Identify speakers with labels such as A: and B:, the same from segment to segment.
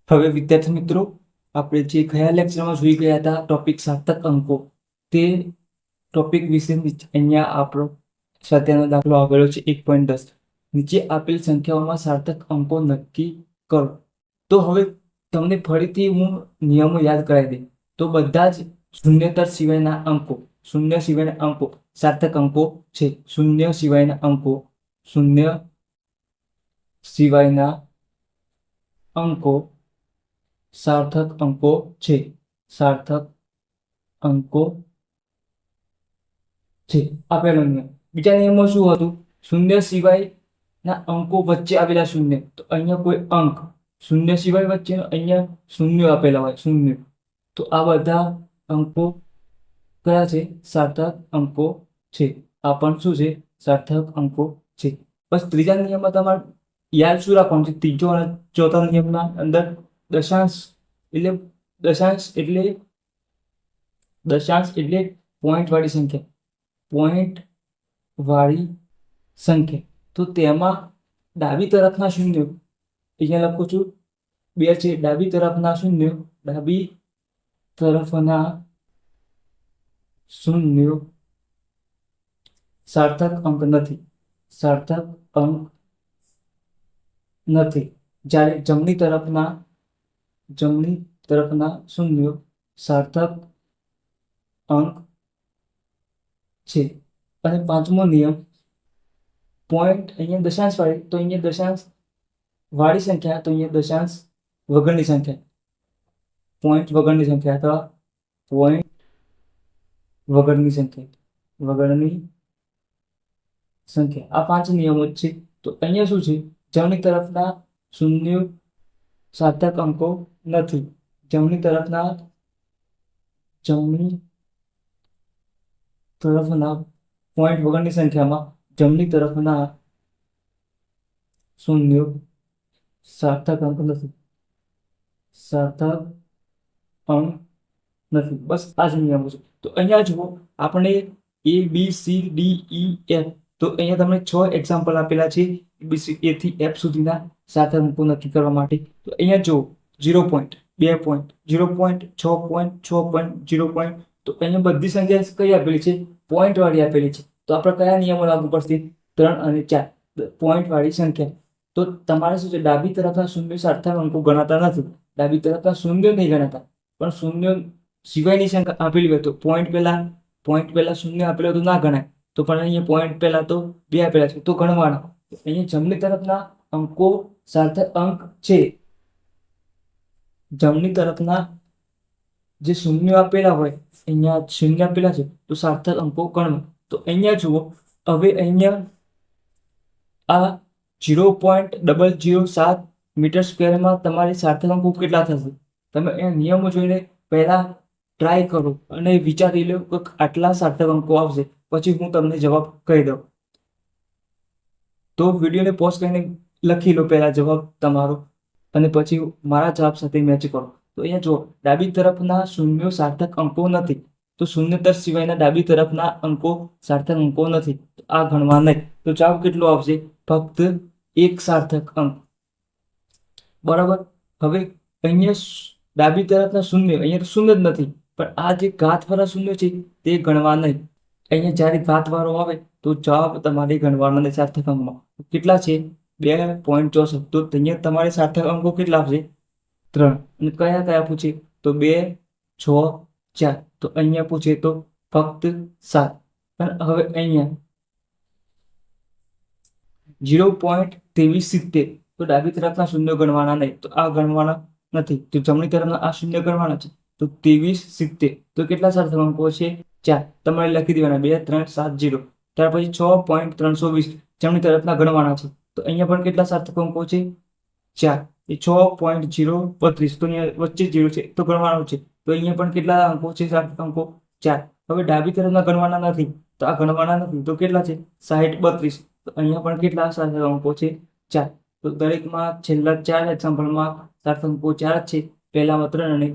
A: હવે વિદ્યાર્થી મિત્રો, આપણે જે ગયા લેક્ચરમાં જોઈ ગયા હતા ટોપિક સાર્થક અંકો, તે ટોપિક વિશે અહીંયા આપણો સ્વાધ્યાયનો દાખલો આવેલો છે 1.10. નીચે આપેલ સંખ્યાઓમાં સાર્થક અંકો નક્કી કરો. તો હવે તમને ફરીથી હું નિયમો યાદ કરાવી દઈ. તો બધા જ શૂન્યતર સિવાયના અંકો, શૂન્ય સિવાયના અંકો સાર્થક અંકો છે. શૂન્ય સિવાયના અંકો, શૂન્ય સિવાયના અંકો સાર્થક અંકો છે. સાર્થક અંકો છે. આ પહેલો નિયમ. બીજા નિયમમાં શું હતું? શૂન્ય સિવાયના અંકો વચ્ચે આવેલા શૂન્ય, તો અહીંયા કોઈ અંક શૂન્ય સિવાય વચ્ચે અહીંયા શૂન્ય આપેલા હોય, શૂન્ય. તો આ બધા અંકો કયા છે? સાર્થક અંકો છે. આ પણ શું છે? સાર્થક અંકો છે. બસ ત્રીજા નિયમમાં તમારે યાદ શું રાખવાનું છે? ત્રીજો અને ચોથા નિયમના અંદર દશાંશ એટલે પોઈન્ટ વાળી સંખ્યા, પોઈન્ટ વાળી સંખ્યા. તો તેમાં ડાબી તરફના શૂન્યો, અહીંયા લખું છું 2 છે. ડાબી તરફના શૂન્યો, ડાબી તરફના શૂન્યો સાર્થક અંક નથી, સાર્થક અંક નથી. જ્યારે જમણી તરફના શૂન્યો સાર્થક અંક છે. અને પાંચમો નિયમ, પોઈન્ટ અહીંયા દશાંશ વાળી, તો અહીંયા દશાંશ વાળી સંખ્યા, તો અહીંયા દશાંશ વગરની સંખ્યા, પોઈન્ટ વગરની સંખ્યા અથવા પોઈન્ટ વગરની સંખ્યા, આ 5 નિયમો છે. તો અહીંયા શું છે? જમણી તરફના શૂન્યો સાર્થક અંકો નથી. જમણી તરફના પોઈન્ટ વગરની સંખ્યામાં જમણી તરફના શૂન્યો સાર્થક અંક નથી, સાર્થક અંક નથી. બસ આ જ નિયમો છે. તો અહીંયા જુઓ, આપણે ABCDEF, તો અહીંયા તમને 6 એક્ઝામ્પલ આપેલા છે A થી F સુધીના સાર્થક અંકો નક્કી કરવા માટે. તો અહીંયા જુઓ, 0 point, 2 point, 0 point, 6 point, 6 point, 0 point. તો અહીંયા બધી સંખ્યા કઈ આપેલી છે? પોઈન્ટ વાળી આપેલી છે. તો આપણે કયા નિયમો લાગુ પડશે? 3 અને 4, પોઈન્ટ વાળી સંખ્યા. તો તમારે શું છે? ડાબી તરફના શૂન્ય સાર્થક અંકો ગણાતા નથી. ડાબી તરફના શૂન્ય નહીં ગણાતા, પણ શૂન્ય સિવાયની સંખ્યા આપેલી હોય તો પોઈન્ટ પહેલા શૂન્ય આપેલો તો ના ગણાય. તો પણ અહીંયા પોઈન્ટ પહેલા તો 2 આપેલા છે, તો ગણવાના. અહીંયા જમણી તરફના અંકો સાર્થક અંક છે. જમણી તરફના જે શૂન્ય આપેલા હોય, અહીંયા શૂન્ય આપેલા છે, તો સાર્થક અંકો ગણવા. તો અહીંયા જુઓ, હવે અહીંયા આ 0.007 મીટર સ્ક્વેરમાં તમારે સાર્થક અંકો કેટલા થશે? તમે અહીંયા નિયમો જોઈને પહેલા ટ્રાય કરો અને વિચારી લો કે આટલા સાર્થક અંકો આવશે, પછી હું તમને જવાબ કહી દઉં. તો વિડીયોને પોઝ કરીને લખી લો પહેલા જવાબ તમારો, અને પછી મારા જવાબ સાથે મેચ કરો. તો અહીંયા જુઓ, ડાબી તરફના શૂન્યો સાર્થક અંકો નથી. તો શૂન્યતર સિવાયના ડાબી તરફના અંકો સાર્થક અંકો નથી, તો આ ગણવા નહીં. તો જવાબ કેટલો આવશે? ફક્ત 1 સાર્થક અંક. બરાબર. હવે અહીંયા ડાબી તરફના શૂન્ય, અહીંયા તો શૂન્ય જ નથી, પણ આ જે ઘાતવાળા શૂન્ય છે તે ગણવા નહીં. અહીંયા જ્યારે ઘાતવાળો આવે તો જવાબ તમારે ગણવાના નહીં સાર્થક અંકમાં. કેટલા છે? 2.64. તો અહીંયા તમારે સાર્થક અંકો કેટલા આવશે? 3. અને કયા પૂછે? તો 2, 6, 4. તો અહીંયા પૂછે તો ફક્ત 7. અને હવે અહીંયા 0.2370. તો ડાબી તરફના શૂન્ય ગણવાના નહીં, તો આ ગણવાના નથી. તો જમણી તરફના આ શૂન્ય ગણવાના છે, તો 2370. તો કેટલા સાર્થક અંકો છે? 4. તમારે લખી દેવાના 2, 3, 7, 0. ત્યાર પછી 6.320 જમણી તરફના ગણવાના છે. તો અહીંયા પણ કેટલા સાર્થક અંકો છે? 4. એ 6.032. તો અહીંયા વચ્ચે 0 છે, તો ગણવાનો છે. તો અહીંયા પણ કેટલા અંકો છે? સાર્થક અંકો 4. હવે ડાબી તરફના ગણવાના નથી, તો આ ગણવાના નથી. તો કેટલા છે? 60.32. તો અહીંયા પણ કેટલા સાર્થક અંકો છે? 4. તો દરેકમાં છેલ્લા 4 એક્ઝામ્પલમાં સાર્થક અંકો 4 જ છે. પહેલામાં 3 અને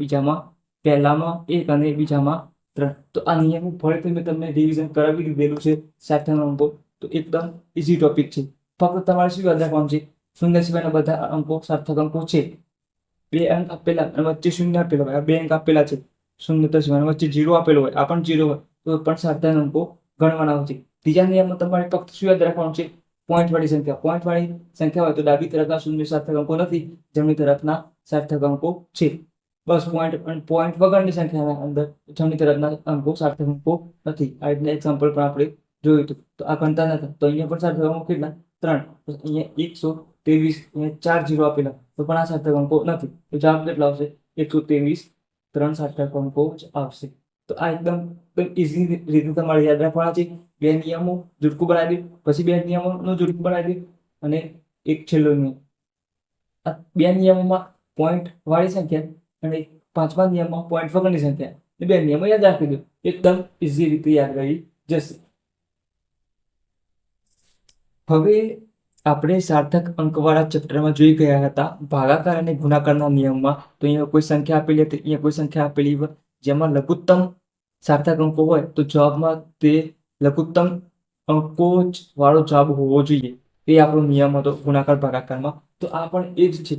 A: પહેલામાં 1 અને બીજામાં 3. તો આ નિયમ ફરીથી મેં તમને રિવિઝન કરાવી દીધેલું છે સાર્થક અંકો. તો એકદમ ઇઝી ટોપિક છે. ફક્ત તમારે શું યાદ રાખવાનું છે? શૂન્ય સિવાયના બધા અંકો સાર્થક અંકો છે. બે અંક આપેલા અને વચ્ચે શૂન્ય આપેલો હોય, આ બે અંક આપેલા છે શૂન્ય તો સિવાય વચ્ચે 0 આપેલો હોય, આ પણ 0 હોય તો પણ સાર્થક અંકો ગણવાના હોય છે. ત્રીજા નિયમમાં તમારે ફક્ત શું યાદ રાખવાનું છે? પોઈન્ટ વાળી સંખ્યા. પોઈન્ટ વાળી સંખ્યા હોય તો ડાબી તરફના શૂન્ય સાર્થક અંકો નથી, જમણી તરફના સાર્થક અંકો છે. બસ પોઈન્ટ વગરની સંખ્યાના અંદર જમણી તરફના અંકો સાર્થક અંકો નથી. આ રીતના એક્ઝામ્પલ પણ આપણે જોયું હતું. તો આ ગણતા નથી તો અહીંયા પણ સાર્થક અંકો કેટલા? 3. તો અહીંયા 123, અહીંયા 4 0 આપેલા તો પણ આ સાર્થક અંકો નથી. તો જવાબ કેટલો આવશે? 123. 3 સાર્થક અંકો જ આવશે. તો આ એકદમ ઇઝી રીતે તમારે યાદ રાખવાના છે. બે નિયમો જુડકું બનાવી દે, પછી બે નિયમોનું જુડકું બનાવી દે અને એક છેલ્લો નિયમ. આ બે નિયમોમાં પોઈન્ટ વાળી સંખ્યા અને પાંચમા નિયમમાં પોઈન્ટ વગરની સંખ્યા, એ બે નિયમો યાદ રાખી દો, એકદમ ઇઝી રીતે યાદ રહી જશે. હવે આપણે સાર્થક અંકવાળા ચેપ્ટરમાં જોઈ ગયા હતા ભાગાકાર અને ગુણાકારના નિયમમાં. તો અહીંયા કોઈ સંખ્યા આપેલી હતી, અહીંયા કોઈ સંખ્યા આપેલી હોય જેમાં લઘુત્તમ સાર્થક અંકો હોય તો જવાબમાં તે લઘુત્તમ અંકો વાળો જવાબ હોવો જોઈએ. એ આપણો નિયમ હતો ગુણાકાર ભાગાકારમાં. તો આ પણ એ જ છે.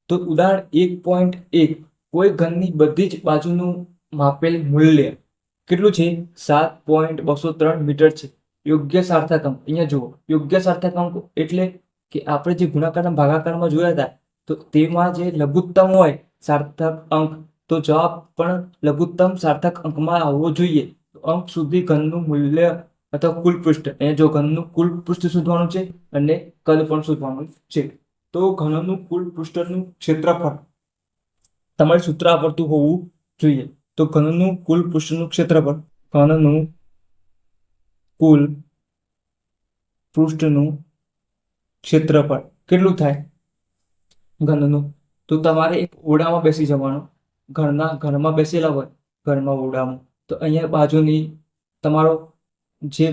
A: તો ઉદાહરણ 1.1 કોઈ ઘનની બધી જ બાજુનું માપેલ મૂલ્ય કેટલું છે? 7.203 મીટર છે. યોગ્ય સાર્થક અંક અહીંયા જુઓ, યોગ્ય સાર્થક અંક એટલે કે આપણે જે ગુણાકારના ભાગાકારમાં જોયા હતા તો તેમાં જે લઘુત્તમ હોય સાર્થક અંક તો જવાબ પણ લઘુત્તમ સાર્થક અંકમાં આવવો જોઈએ. તો અંક સુધી ઘનનું મૂલ્ય અથવા કુલ પૃષ્ઠ, અહીંયા જો ઘનનું કુલ પૃષ્ઠ શોધવાનું છે અને કદ પણ શોધવાનું છે. તો ઘનનું કુલ પૃષ્ઠનું ક્ષેત્રફળ તમારે સૂત્ર આવડતું હોવું જોઈએ. તો ઘનનું કુલ પૃષ્ઠનું ક્ષેત્રફળ, ઘનનું કુલ પૃષ્ઠનું ક્ષેત્રફળ કેટલું થાય ઘનનું? તો તમારે એક ઓરડામાં બેસી જવાનું, ઘરમાં બેસેલા હોય ઘરમાં ઓરડામાં, તો અહીંયા બાજુની તમારો જે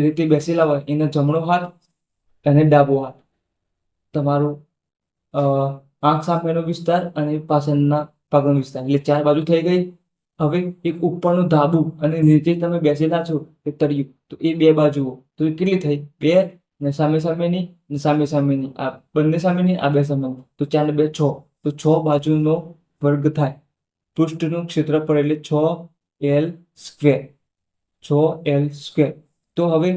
A: રીતે બેસેલા હોય એનો જમણો હાથ અને ડાબો હાથ, તમારો આંખ સામેનો વિસ્તાર અને પાછળના પગનો વિસ્તાર, એટલે 4 બાજુ થઈ ગઈ. હવે એક ઉપરનું ધાબુ અને નીચે તમે બેસેલા છો એ તળિયું, તો એ બે બાજુઓ તો એ કેટલી થઈ? 2 ને સામે સામેની ને સામે સામેની, આ બંને સામેની આ બે સામેની, તો 4 ને 2 6. તો 6 બાજુનો વર્ગ થાય. પૃષ્ઠનું ક્ષેત્રફળ એટલે 6L². 6L². તો હવે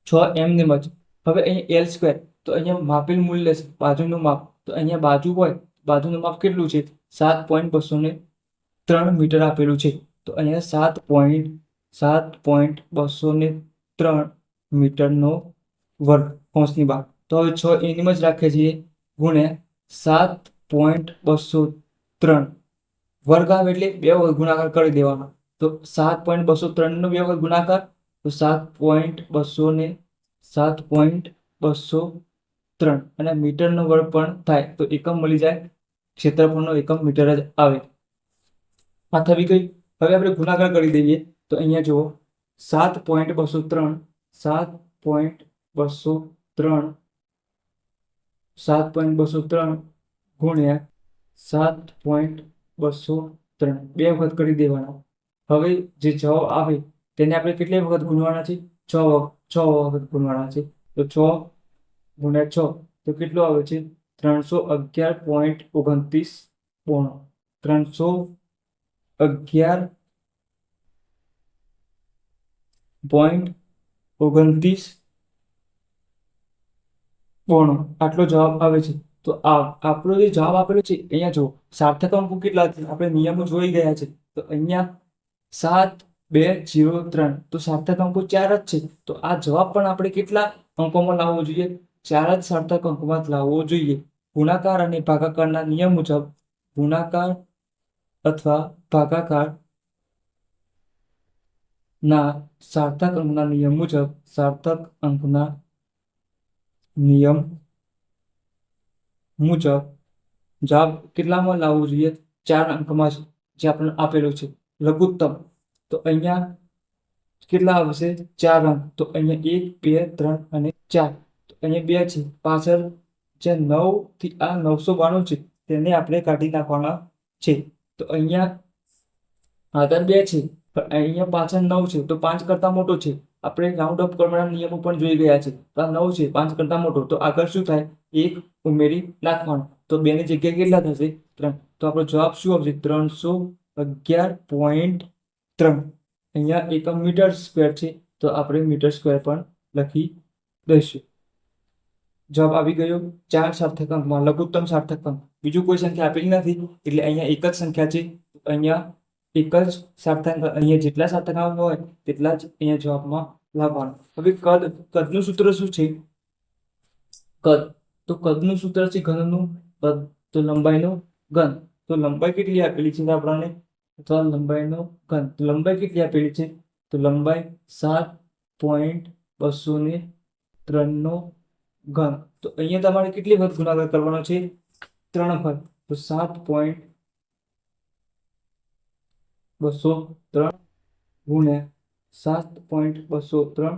A: 6 એમનેમ જ. હવે અહીંયા L² તો અહીંયા માપેલ મૂલ્ય છે બાજુનું માપ, તો અહીંયા બાજુ હોય બાજુનું માપ કેટલું છે? 7.203 મીટર આપેલું છે. તો અહીંયા 7.203 મીટરનો વર્ગ કૌંસની બહાર. તો હવે 6 એમ જ રાખીએ છીએ ગુણ્યા 7.203 વર્ગ આવે એટલે 2 વખત ગુણાકાર કરી દેવાનો. તો 7.203 નો 2 વખત ગુણાકાર તો 7.203 અને મીટરનો વર્ગ પણ થાય તો એકમ મળી જાય, ક્ષેત્રફળનો એકમ મીટર જ આવે. આ થવી ગઈ. હવે આપણે ગુણાકાર કરી દઈએ તો અહીંયા જુઓ 7.203 ગુણ્યા 7.203 2 વખત કરી દેવાના. હવે જે જવાબ આવે તેને આપણે કેટલી વખત ગુણવાના છે? 6 વખત ગુણવાના છે. તો 6 ગુણ્યા 6 તો કેટલું આવે છે? 311.29 બોણો. 311.29 બોણો આટલો જવાબ આવે છે. તો આપણો જે જવાબ આપેલો છે અહીંયા જો સાર્થક અંકો કેટલા છે આપણે નિયમો જોઈ ગયા છે. તો અહીંયા 7203 તો સાર્થક અંકો 4 જ છે. તો આ જવાબ પણ આપણે કેટલા અંકોમાં લાવવો જોઈએ? 4 જ સાર્થક અંકોમાં જ લાવવો જોઈએ. ગુણાકાર અને ભાગાકારના નિયમ મુજબ ગુણાકાર અથવા ભાગાકાર ના સાર્થક અંકના નિયમ મુજબ સાર્થક અંકના નિયમ મુજબ જવાબ કેટલામાં લાવવો જોઈએ? 4 અંકમાં જે આપણને આપેલું છે લઘુત્તમ. તો અહીંયા કેટલા આવશે? 4 અંક. તો અહીંયા 1 2 3 અને 4. તો અહીંયા 2 છે, પાછળ જે 9 થી આ 992 છે તેને આપણે કાઢી નાખવાના છે. તો અહીંયા આગળ 2 છે પણ અહીંયા પાછળ 9 છે તો 5 કરતા મોટો છે. આપણે રાઉન્ડ અપ કરવાના નિયમો પણ જોઈ ગયા છે. તો આ 9 છે 5 કરતા મોટો, તો આગળ શું થાય? 1 ઉમેરી નાખવાનો. તો 2 ની જગ્યાએ કેટલા થશે? 3. તો આપણો જવાબ શું આવશે? 311.3. અહીંયા એકમ મીટર સ્ક્વેર છે, તો આપણે મીટર સ્ક્વેર પણ લખી દઈશું. જવાબ આવી ગયો 4 સાર્થક અંકમાં લઘુત્તમ સાર્થક અંક. બીજું કોઈ સંખ્યા આપેલી નથી એટલે અહીંયા એક જ સંખ્યા છે. અહીંયા એક જ સાર્થક અંક, અહીંયા જેટલા સાર્થક અંક હોય તેટલા જ અહીંયા જવાબમાં લાવવાનું. હવે કદનું સૂત્ર શું છે? કદનું સૂત્ર છે ઘનનું કદ, તો લંબાઈનો ઘન. તો લંબાઈ કેટલી આપેલી છે આપણને? અથવા લંબાઈનો ઘન. લંબાઈ કેટલી આપેલી છે? તો લંબાઈ 7.203 નો ઘન. તો અહીંયા તમારે કેટલી વખત ગુણાકાર કરવાનો છે? 3 વખત. તો 7.203 ગુણ્યા 7.203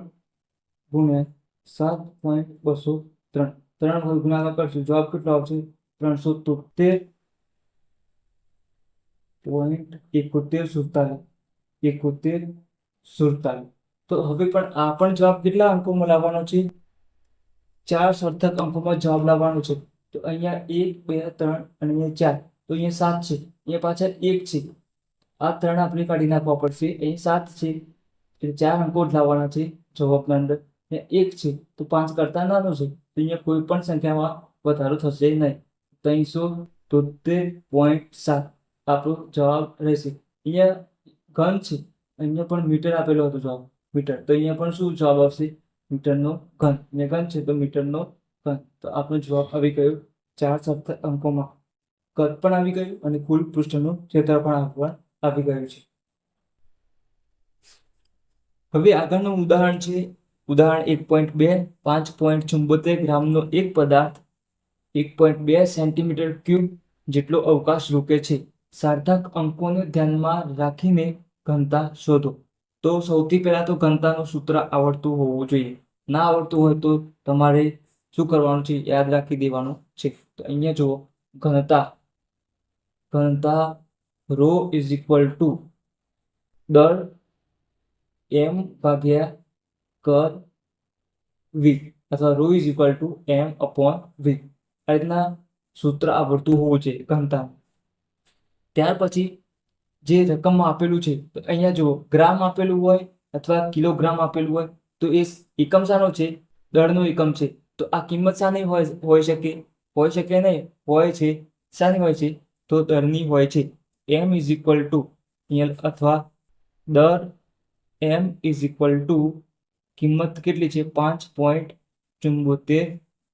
A: ગુણ્યા 7.203. 3 વખત ગુણાકાર કરશું, જવાબ કેટલો આવશે? 373.7147. તો હવે પણ આ પણ જવાબ કેટલા અંકોમાં લાવવાનો છે? 4 સાર્થક અંકોમાં જવાબ લાવવાનો છે. તો અહીંયા 1, 2, 3 અને અહીંયા 4. તો અહીંયા 7 છે, અહીંયા પાછળ 1 છે. આ 3 આપણે કાઢી નાખવા પડશે. અહીં 7 છે એટલે 4 અંકો જ લાવવાના છે જવાબના અંદર. અહીંયા 1 છે તો 5 કરતા નાનો છે, તો અહીંયા કોઈ પણ સંખ્યામાં વધારો થશે નહીં. 373.7 આપણો જવાબ રહેશે. અહીંયા ઘન છે, અહીંયા પણ મીટર આપેલો હતો જવાબ મીટર, તો અહીંયા પણ શું જવાબ આવશે? મીટરનો ઘન. અહીંયા ઘન છે તો મીટરનો ઘન. તો આપણો જવાબ આવી ગયો 4 સાર્થક અંકોમાં. કદ પણ આવી ગયું અને કુલ પૃષ્ઠનું ક્ષેત્ર પણ આવી ગયું છે. હવે આગળનું ઉદાહરણ છે ઉદાહરણ 1.2. 5.74 ગ્રામનો એક પદાર્થ 1.2 સેન્ટીમીટર ક્યુબ જેટલો અવકાશ રોકે છે. સાર્થક અંકોને ધ્યાનમાં રાખીને ઘનતા શોધો. તો સૌથી પહેલા તો ઘનતાનું સૂત્ર આવડતું હોવું જોઈએ. ના આવડતું હોય તો તમારે શું કરવાનું છે? યાદ રાખી દેવાનું છે. તો અહીંયા જુઓ, ઘનતા ρ ઇઝ ઇક્વલ ટુ દર m ભાગ્યા કર v, અથવા ρ is equal to m upon v. આ રીતના સૂત્ર આવડતું હોવું જોઈએ ઘનતા. ત્યાર પછી જે રકમમાં આપેલું છે, તો અહીંયા જુઓ, ગ્રામ આપેલું હોય અથવા કિલોગ્રામ આપેલું હોય તો એ એકમ શાનો છે? દળનો એકમ છે. તો આ કિંમત શાની હોઈ શકે નહીં, હોય છે શાની હોય છે? તો દળની હોય છે. m ઇઝ ઇક્વલ ટુ અથવા દર m ઇઝ ઇક્વલ ટુ કિંમત કેટલી છે? 5.74.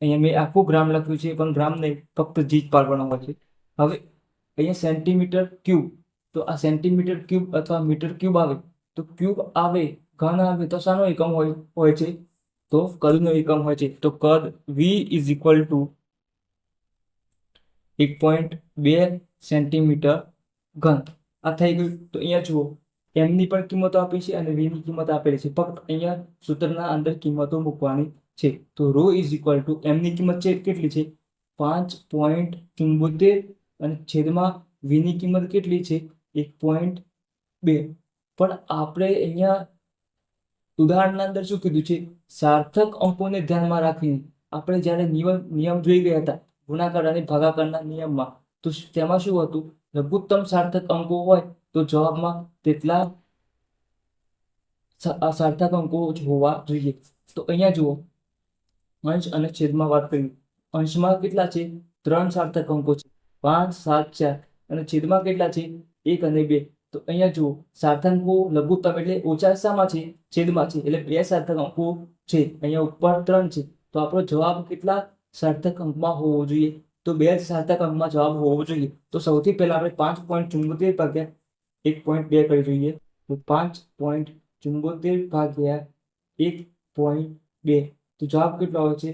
A: અહીંયા મેં આખું ગ્રામ લખ્યું છે પણ ગ્રામ નહીં, ફક્ત જી જ પાડવાનો હોય છે. હવે અહીંયા સેન્ટીમીટર ક્યુબ, તો આ સેન્ટીમીટર ક્યુબ અથવા મીટર ક્યુબ આવે તો ક્યુબ આવે, ઘન આવે તો શાનો એકમ હોય છે? તો કદનો એકમ હોય છે. તો કદ v is equal two 1.2 centimetre ઘન. આ થઈ ગયું. તો અહીંયા જુઓ, m ની પણ કિંમતો આપી છે અને v ની કિંમત આપેલી છે. ફક્ત અહીંયા સૂત્રના અંદર કિંમતો મૂકવાની છે. તો ρ ઇઝ ઇક્વલ ટુ m ની કિંમત છે કેટલી છે? 5.74 અને છેદમાં v ની કિંમત કેટલી છે? 1.2. પણ આપણે અહીંયા ઉદાહરણના અંદર શું કીધું છે? સાર્થક અંકોને ધ્યાનમાં રાખીને. આપણે જ્યારે નિયમ જોઈ ગયા હતા ગુણાકાર અને ભાગાકારના નિયમમાં, તો તેમાં શું હતું? લઘુત્તમ સાર્થક અંકો હોય તો જવાબમાં તેટલા સાર્થક અંકો જ હોવા જોઈએ. તો અહીંયા જુઓ, અંશ અને છેદમાં વાત કરીએ. અંશમાં કેટલા છે? 3 સાર્થક અંકો છે, 5, 7, 4. અને છેદમાં કેટલા છે? 1 અને 2. તો અહીંયા જુઓ, સાર્થક અંકો લઘુત્તમ એટલે ઓછા શામાં છે? છેદમાં છે. એટલે 2 સાર્થક અંકો છે. અહીંયા ઉપર 3 છે. તો આપણો જવાબ કેટલા સાર્થક અંકમાં હોવો જોઈએ? તો 2 સાર્થક અંકમાં જવાબ હોવો જોઈએ. તો સૌથી પહેલા આપણે 5.74 ભાગ્યા 1.2 કરી જોઈએ. તો 5.74 ભાગ્યા 1.2. તો જવાબ કેટલો આવે છે?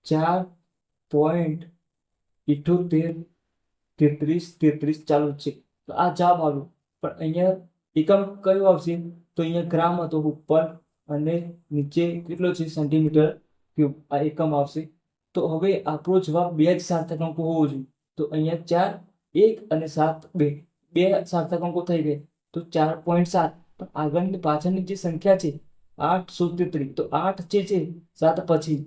A: 4.7833 ચાલુ છે. તો આ જવાબ આવ્યો. પણ અહીંયા એકમ કયો આવશે? તો અહીંયા ગ્રામ હતો ઉપર અને નીચે કેટલો છે? Centimetre cube. આ એકમ આવશે. તો હવે આપણો જવાબ 2 જ સાર્થક અંકો હોવો જોઈએ. તો અહીંયા 4, 1 અને 7, 2 સાર્થક અંકો થઈ ગયા. તો 4.7. પણ આગળની પાછળની જે સંખ્યા છે 833, તો 8 જે છે 7 પછી,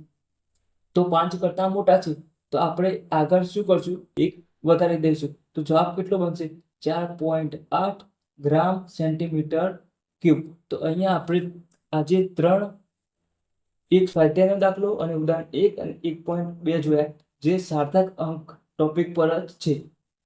A: તો 5 કરતા મોટા છે. તો આપણે આગળ શું કરશું, એક વધારી દઈશું, તો જવાબ કેટલો બનશે? 4.8 ગ્રામ સેન્ટીમીટર ક્યુબ. તો અહીંયા આપણે આજે 3, એક સ્વાધ્યાયનો દાખલો અને ઉદાહરણ 1 અને 1.2 જોયા, જે સાર્થક અંક ટોપિક પર જ છે.